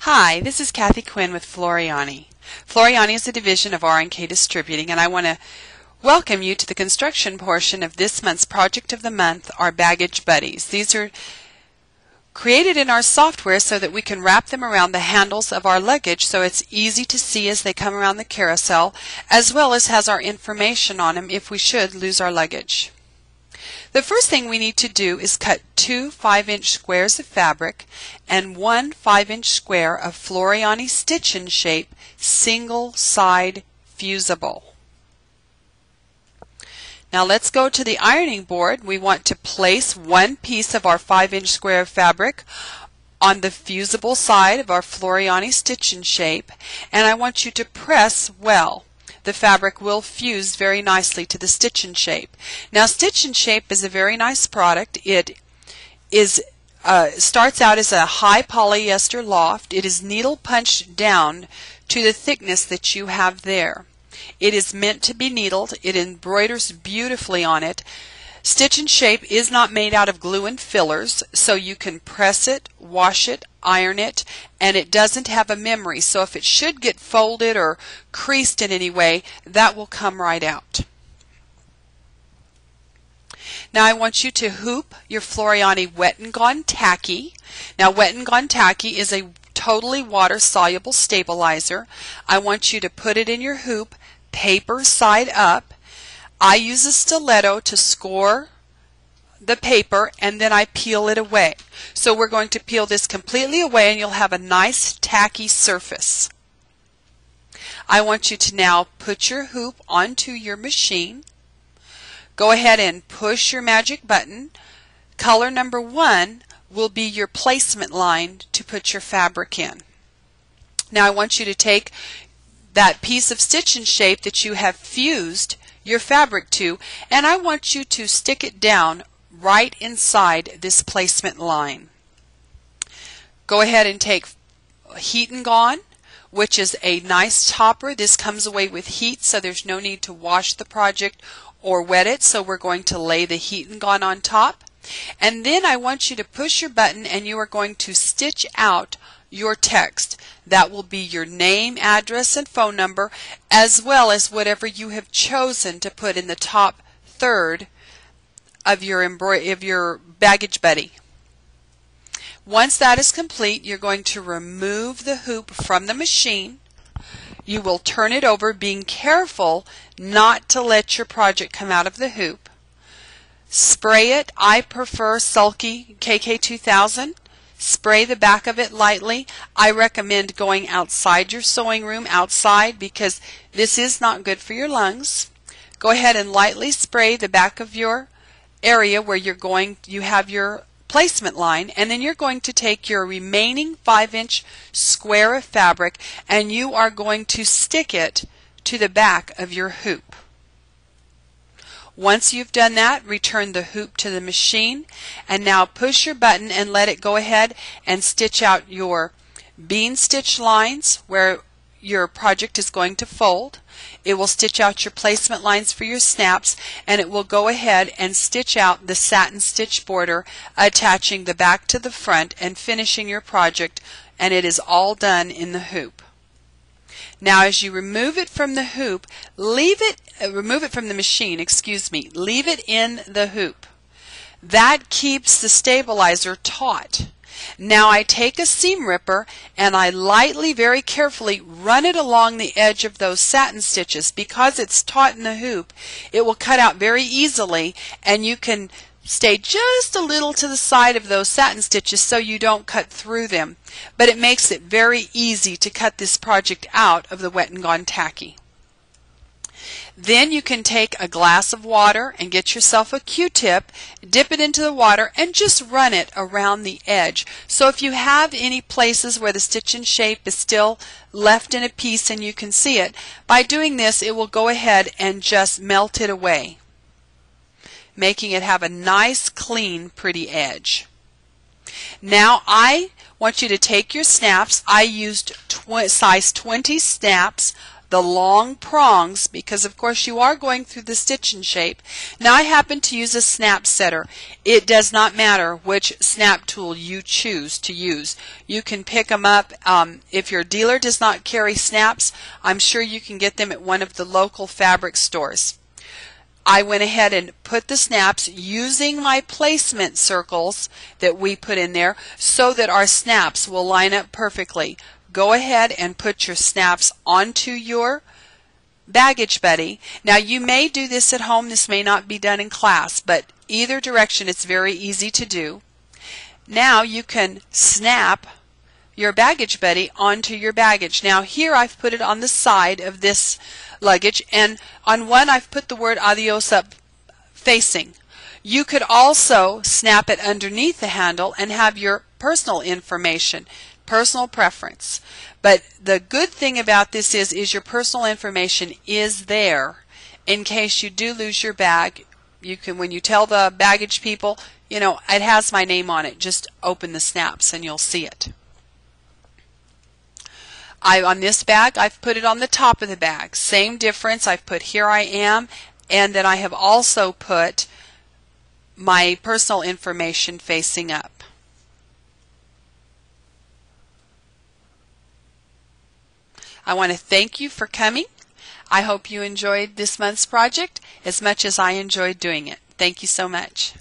Hi, this is Kathy Quinn with Floriani. Floriani is a division of R&K Distributing, and I want to welcome you to the construction portion of this month's Project of the Month, our Baggage Buddies. These are created in our software so that we can wrap them around the handles of our luggage so it's easy to see as they come around the carousel, as well as has our information on them if we should lose our luggage. The first thing we need to do is cut 2 5-inch squares of fabric and 1 5-inch square of Floriani Stitch N Shape single side fusible. Now let's go to the ironing board. We want to place one piece of our 5-inch square of fabric on the fusible side of our Floriani Stitch N Shape, and I want you to press well. The fabric will fuse very nicely to the Stitch N Shape. Now, Stitch N Shape is a very nice product. It starts out as a high polyester loft. It is needle punched down to the thickness that you have there. It is meant to be needled. It embroiders beautifully on it. Stitch N Shape is not made out of glue and fillers, so you can press it, wash it, iron it, and it doesn't have a memory. So if it should get folded or creased in any way, that will come right out. Now I want you to hoop your Floriani Wet N Gone Tacky. Now Wet N Gone Tacky is a totally water-soluble stabilizer. I want you to put it in your hoop, paper side up. I use a stiletto to score the paper, and then I peel it away. So we're going to peel this completely away, and you'll have a nice tacky surface. I want you to now put your hoop onto your machine. Go ahead and push your magic button. Color number 1 will be your placement line to put your fabric in. Now I want you to take that piece of Stitch N Shape that you have fused your fabric to, and I want you to stick it down right inside this placement line. Go ahead and take Heat N Gone, which is a nice topper. This comes away with heat, so there's no need to wash the project or wet it, so we're going to lay the Heat N Gone on top. And then I want you to push your button, and you are going to stitch out your text. That will be your name, address, and phone number, as well as whatever you have chosen to put in the top third of your baggage buddy. Once that is complete, you're going to remove the hoop from the machine. You will turn it over, being careful not to let your project come out of the hoop. Spray it. I prefer Sulky KK2000. Spray the back of it lightly. I recommend going outside your sewing room, outside, because this is not good for your lungs. Go ahead and lightly spray the back of your area where you have your placement line, and then you're going to take your remaining 5-inch square of fabric and you are going to stick it to the back of your hoop. Once you've done that, return the hoop to the machine, and now push your button and let it go ahead and stitch out your bean stitch lines where your project is going to fold. It will stitch out your placement lines for your snaps, and it will go ahead and stitch out the satin stitch border, attaching the back to the front and finishing your project, and it is all done in the hoop. Now as you remove it from the hoop, remove it from the machine, leave it in the hoop. That keeps the stabilizer taut. Now I take a seam ripper and I lightly, very carefully run it along the edge of those satin stitches. Because it's taut in the hoop, it will cut out very easily, and you can stay just a little to the side of those satin stitches so you don't cut through them. But it makes it very easy to cut this project out of the Wet N Gone Tacky. Then you can take a glass of water and get yourself a Q-tip, dip it into the water, and just run it around the edge. So if you have any places where the Stitch N Shape is still left in a piece and you can see it, by doing this it will go ahead and just melt it away, making it have a nice, clean, pretty edge. Now I want you to take your snaps. I used size 20 snaps. the long prongs, because of course you are going through the Stitch N Shape. Now I happen to use a snap setter. It does not matter which snap tool you choose to use. You can pick them up. If your dealer does not carry snaps, I'm sure you can get them at one of the local fabric stores. I went ahead and put the snaps using my placement circles that we put in there so that our snaps will line up perfectly. Go ahead and put your snaps onto your baggage buddy. Now you may do this at home. This may not be done in class, but either direction it's very easy to do. Now you can snap your baggage buddy onto your baggage. Now here I've put it on the side of this luggage, and on one I've put the word adios up facing. You could also snap it underneath the handle and have your personal information, personal preference. But the good thing about this is your personal information is there in case you do lose your bag. You can, when you tell the baggage people, you know, it has my name on it, just open the snaps and you'll see it. On this bag, I've put it on the top of the bag. Same difference. I've put "Here I am," and then I have also put my personal information facing up. I want to thank you for coming. I hope you enjoyed this month's project as much as I enjoyed doing it. Thank you so much.